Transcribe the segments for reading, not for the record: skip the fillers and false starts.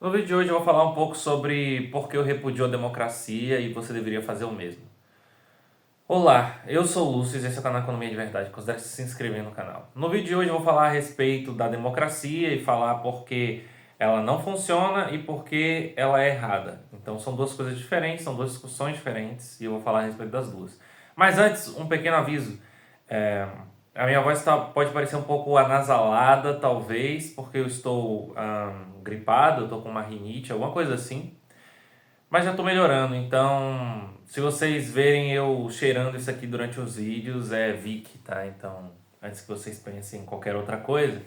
No vídeo de hoje eu vou falar um pouco sobre por que eu repudio a democracia e você deveria fazer o mesmo. Olá, eu sou o Lúcio e esse é o canal Economia de Verdade. Considere se inscrever no canal. No vídeo de hoje eu vou falar a respeito da democracia e falar por que ela não funciona e por que ela é errada. Então são duas coisas diferentes, são duas discussões diferentes e eu vou falar a respeito das duas. Mas antes, um pequeno aviso. É, a minha voz pode parecer um pouco anasalada, talvez, porque eu estou gripado, eu estou com uma rinite, alguma coisa assim. Mas já estou melhorando, então se vocês verem eu cheirando isso aqui durante os vídeos, é Vic, tá? Então, antes que vocês pensem em qualquer outra coisa,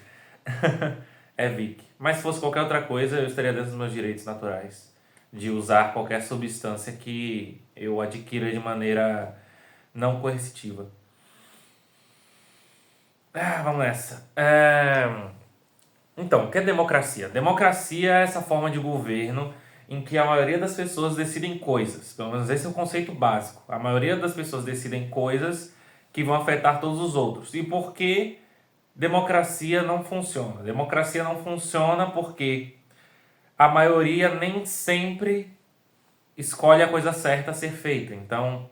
é Vic. Mas se fosse qualquer outra coisa, eu estaria dentro dos meus direitos naturais de usar qualquer substância que eu adquira de maneira não coercitiva. Vamos nessa. Então, o que é democracia? Democracia é essa forma de governo em que a maioria das pessoas decidem coisas. Pelo menos esse é o conceito básico. A maioria das pessoas decidem coisas que vão afetar todos os outros. E por que democracia não funciona? Democracia não funciona porque a maioria nem sempre escolhe a coisa certa a ser feita. Então,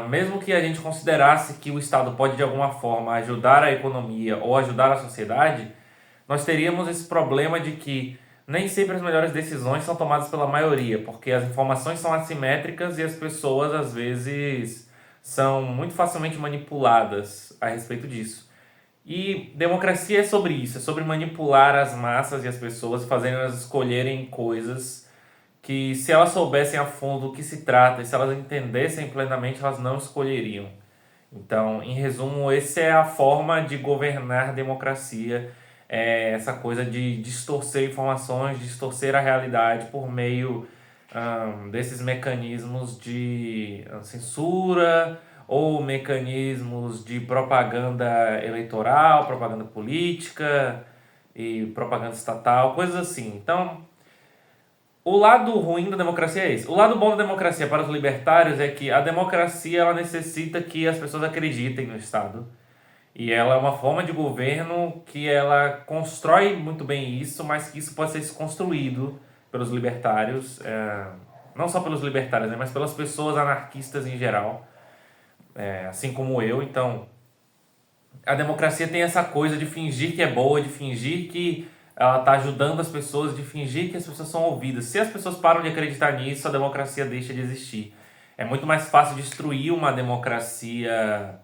mesmo que a gente considerasse que o Estado pode de alguma forma ajudar a economia ou ajudar a sociedade, nós teríamos esse problema de que nem sempre as melhores decisões são tomadas pela maioria, porque as informações são assimétricas e as pessoas às vezes são muito facilmente manipuladas a respeito disso. E democracia é sobre isso, é sobre manipular as massas e as pessoas, fazendo elas escolherem coisas que, se elas soubessem a fundo do que se trata e se elas entendessem plenamente, elas não escolheriam. Então, em resumo, essa é a forma de governar a democracia, é essa coisa de distorcer informações, distorcer a realidade por meio desses mecanismos de censura ou mecanismos de propaganda eleitoral, propaganda política e propaganda estatal, coisas assim. Então, o lado ruim da democracia é esse. O lado bom da democracia para os libertários é que a democracia ela necessita que as pessoas acreditem no Estado. E ela é uma forma de governo que ela constrói muito bem isso, mas que isso pode ser desconstruído pelos libertários, não só pelos libertários, né, mas pelas pessoas anarquistas em geral, assim como eu. Então, a democracia tem essa coisa de fingir que é boa, de fingir que ela está ajudando as pessoas, de fingir que as pessoas são ouvidas. Se as pessoas param de acreditar nisso, a democracia deixa de existir. É muito mais fácil destruir uma democracia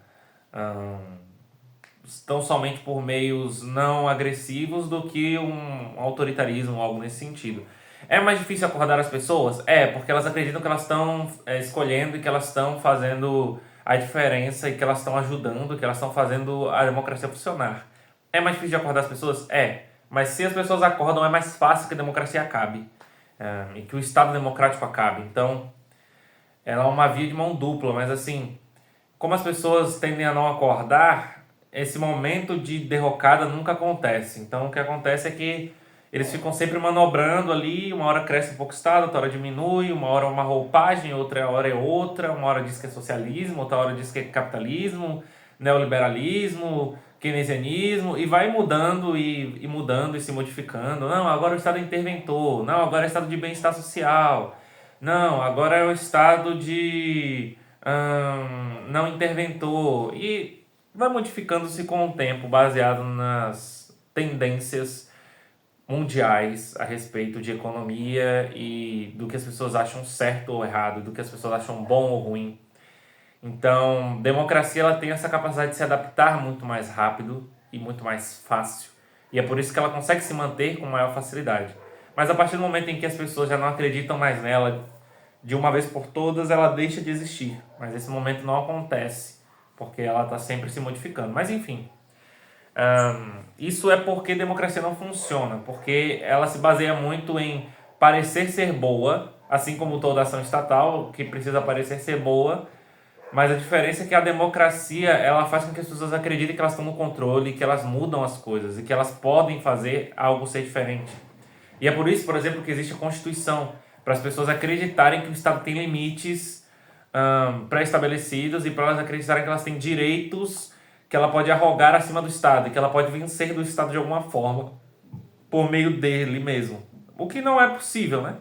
tão somente por meios não agressivos do que um autoritarismo, algo nesse sentido. É mais difícil acordar as pessoas? É, porque elas acreditam que elas estão escolhendo e que elas estão fazendo a diferença e que elas estão ajudando, que elas estão fazendo a democracia funcionar. É mais difícil de acordar as pessoas? É. Mas se as pessoas acordam, é mais fácil que a democracia acabe. E que o Estado democrático acabe. Então, ela é uma via de mão dupla, mas assim, como as pessoas tendem a não acordar, esse momento de derrocada nunca acontece. Então o que acontece é que eles ficam sempre manobrando ali, uma hora cresce um pouco o Estado, outra hora diminui, uma hora é uma roupagem, outra hora é outra, uma hora diz que é socialismo, outra hora diz que é capitalismo, neoliberalismo, keynesianismo, e vai mudando e mudando e se modificando. Não, agora o Estado é interventor, não, agora é Estado de bem-estar social, não, agora é o Estado de não interventor, e vai modificando-se com o tempo, baseado nas tendências mundiais a respeito de economia e do que as pessoas acham certo ou errado, do que as pessoas acham bom ou ruim. Então, democracia ela tem essa capacidade de se adaptar muito mais rápido e muito mais fácil. E é por isso que ela consegue se manter com maior facilidade. Mas a partir do momento em que as pessoas já não acreditam mais nela, de uma vez por todas, ela deixa de existir. Mas esse momento não acontece, porque ela está sempre se modificando. Mas enfim, isso é porque democracia não funciona, porque ela se baseia muito em parecer ser boa, assim como toda ação estatal, que precisa parecer ser boa, mas a diferença é que a democracia ela faz com que as pessoas acreditem que elas estão no controle, que elas mudam as coisas e que elas podem fazer algo ser diferente. E é por isso, por exemplo, que existe a Constituição, para as pessoas acreditarem que o Estado tem limites pré-estabelecidos e para elas acreditarem que elas têm direitos que ela pode arrogar acima do Estado e que ela pode vencer do Estado de alguma forma por meio dele mesmo. O que não é possível, né?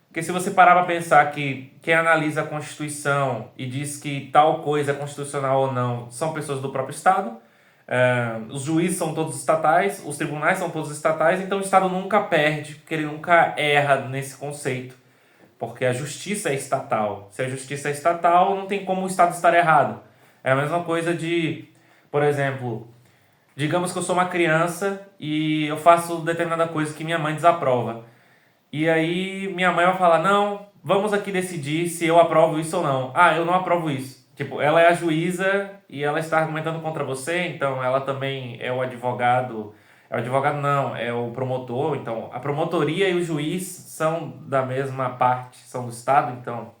Porque se você parar para pensar que quem analisa a Constituição e diz que tal coisa é constitucional ou não são pessoas do próprio Estado, os juízes são todos estatais, os tribunais são todos estatais, então o Estado nunca perde, porque ele nunca erra nesse conceito, porque a justiça é estatal. Se a justiça é estatal, não tem como o Estado estar errado. É a mesma coisa de, por exemplo, digamos que eu sou uma criança e eu faço determinada coisa que minha mãe desaprova. E aí minha mãe vai falar, não, vamos aqui decidir se eu aprovo isso ou não. Ah, eu não aprovo isso. Tipo, ela é a juíza e ela está argumentando contra você, então ela também é o advogado. É o advogado não, é o promotor. Então, a promotoria e o juiz são da mesma parte, são do Estado, então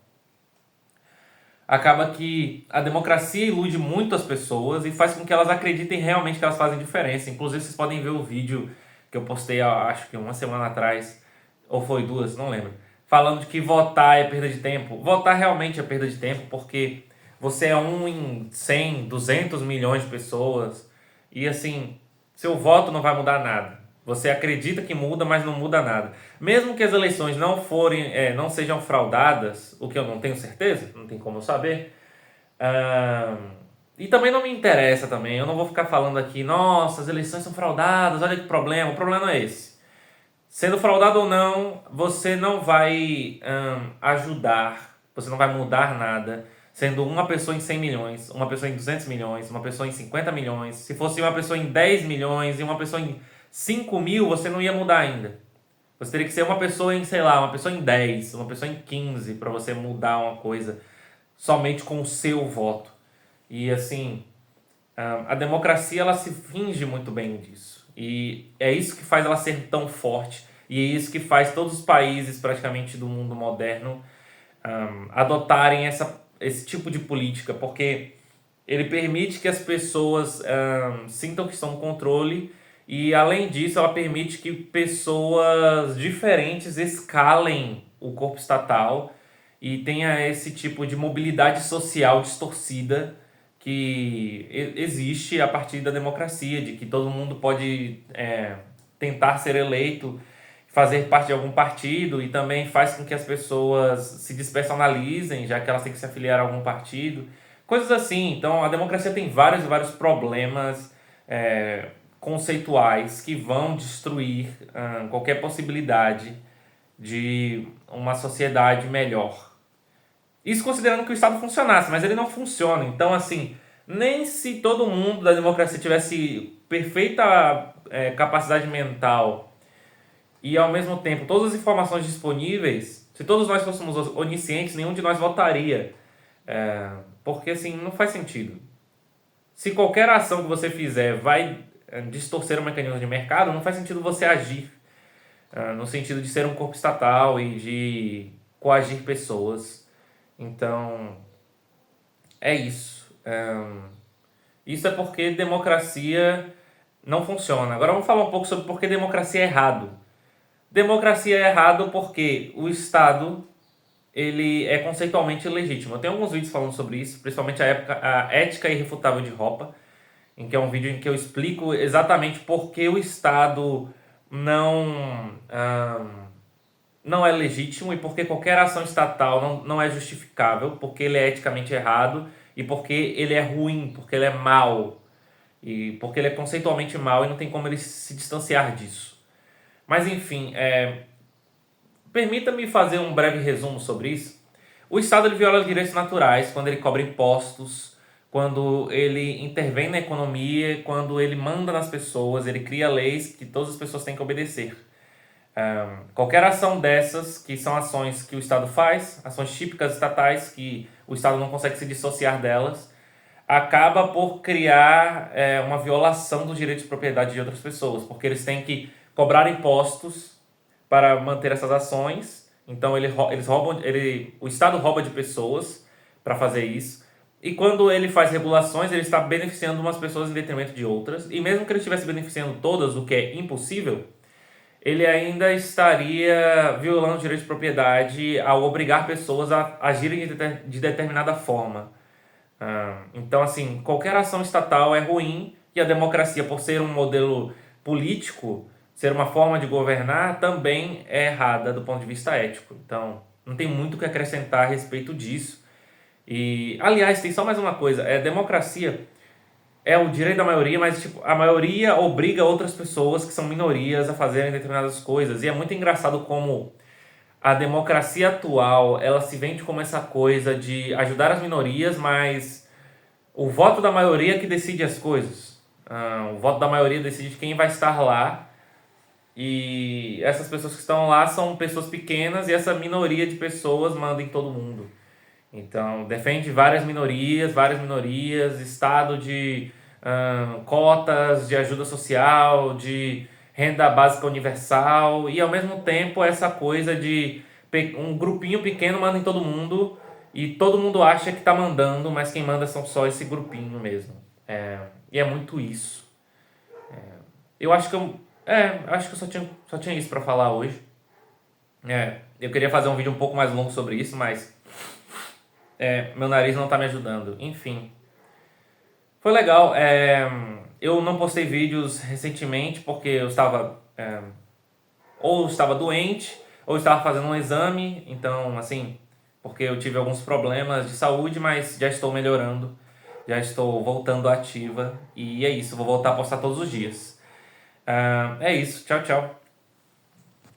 acaba que a democracia ilude muito as pessoas e faz com que elas acreditem realmente que elas fazem diferença. Inclusive, vocês podem ver o vídeo que eu postei, acho que uma semana atrás, ou foi duas, não lembro, falando de que votar é perda de tempo. Votar realmente é perda de tempo, porque você é um em 100, 200 milhões de pessoas, e assim, seu voto não vai mudar nada. Você acredita que muda, mas não muda nada. Mesmo que as eleições não sejam fraudadas, o que eu não tenho certeza, não tem como eu saber, e também não me interessa também, eu não vou ficar falando aqui, nossa, as eleições são fraudadas, olha que problema, o problema não é esse. Sendo fraudado ou não, você não vai ajudar, você não vai mudar nada, sendo uma pessoa em 100 milhões, uma pessoa em 200 milhões, uma pessoa em 50 milhões. Se fosse uma pessoa em 10 milhões e uma pessoa em 5 mil, você não ia mudar ainda. Você teria que ser uma pessoa em, sei lá, uma pessoa em 10, uma pessoa em 15 para você mudar uma coisa somente com o seu voto. E assim, a democracia ela se finge muito bem disso. E é isso que faz ela ser tão forte. E é isso que faz todos os países praticamente do mundo moderno adotarem esse tipo de política, porque ele permite que as pessoas sintam que estão no controle e, além disso, ela permite que pessoas diferentes escalem o corpo estatal e tenha esse tipo de mobilidade social distorcida que existe a partir da democracia, de que todo mundo pode tentar ser eleito, fazer parte de algum partido, e também faz com que as pessoas se despersonalizem, já que elas têm que se afiliar a algum partido, coisas assim. Então a democracia tem vários e vários problemas conceituais que vão destruir qualquer possibilidade de uma sociedade melhor. Isso considerando que o Estado funcionasse, mas ele não funciona. Então, assim, nem se todo mundo da democracia tivesse perfeita capacidade mental e, ao mesmo tempo, todas as informações disponíveis, se todos nós fôssemos oniscientes, nenhum de nós votaria. Porque, assim, não faz sentido. Se qualquer ação que você fizer vai distorcer o mecanismo de mercado, não faz sentido você agir no sentido de ser um corpo estatal e de coagir pessoas. Então, é isso. Isso é porque democracia não funciona. Agora vamos falar um pouco sobre por que democracia é errado. Democracia é errado porque o Estado ele é conceitualmente ilegítimo. Eu tenho alguns vídeos falando sobre isso, principalmente a ética irrefutável de Hoppe, em que é um vídeo em que eu explico exatamente por que o Estado não é legítimo e porque qualquer ação estatal não é justificável, porque ele é eticamente errado e porque ele é ruim, porque ele é mau e porque ele é conceitualmente mau e não tem como ele se distanciar disso. Mas enfim, permita-me fazer um breve resumo sobre isso. O Estado ele viola os direitos naturais quando ele cobra impostos, quando ele intervém na economia, quando ele manda nas pessoas, ele cria leis que todas as pessoas têm que obedecer. Qualquer ação dessas, que são ações que o Estado faz, ações típicas estatais, que o Estado não consegue se dissociar delas, acaba por criar uma violação dos direitos de propriedade de outras pessoas, porque eles têm que cobrar impostos para manter essas ações. Então o Estado rouba de pessoas para fazer isso. E quando ele faz regulações, ele está beneficiando umas pessoas em detrimento de outras. E mesmo que ele estivesse beneficiando todas, o que é impossível, ele ainda estaria violando o direito de propriedade ao obrigar pessoas a agirem de determinada forma. Então, assim, qualquer ação estatal é ruim e a democracia, por ser um modelo político, ser uma forma de governar também é errada do ponto de vista ético. Então, não tem muito o que acrescentar a respeito disso. E, aliás, tem só mais uma coisa: democracia é o direito da maioria, mas tipo, a maioria obriga outras pessoas que são minorias a fazerem determinadas coisas. E é muito engraçado como a democracia atual, ela se vende como essa coisa de ajudar as minorias, mas o voto da maioria é que decide as coisas. O voto da maioria decide quem vai estar lá. E essas pessoas que estão lá são pessoas pequenas e essa minoria de pessoas manda em todo mundo. Então, defende várias minorias, estado de cotas de ajuda social, de renda básica universal e ao mesmo tempo essa coisa de um grupinho pequeno manda em todo mundo e todo mundo acha que está mandando, mas quem manda são só esse grupinho mesmo. E é muito isso. Eu acho que eu só tinha isso para falar hoje. Eu queria fazer um vídeo um pouco mais longo sobre isso, mas meu nariz não tá me ajudando. Enfim, foi legal. Eu não postei vídeos recentemente porque eu estava ou estava doente ou estava fazendo um exame. Então, assim, porque eu tive alguns problemas de saúde, mas já estou melhorando. Já estou voltando ativa. E é isso, vou voltar a postar todos os dias. É isso, tchau, tchau.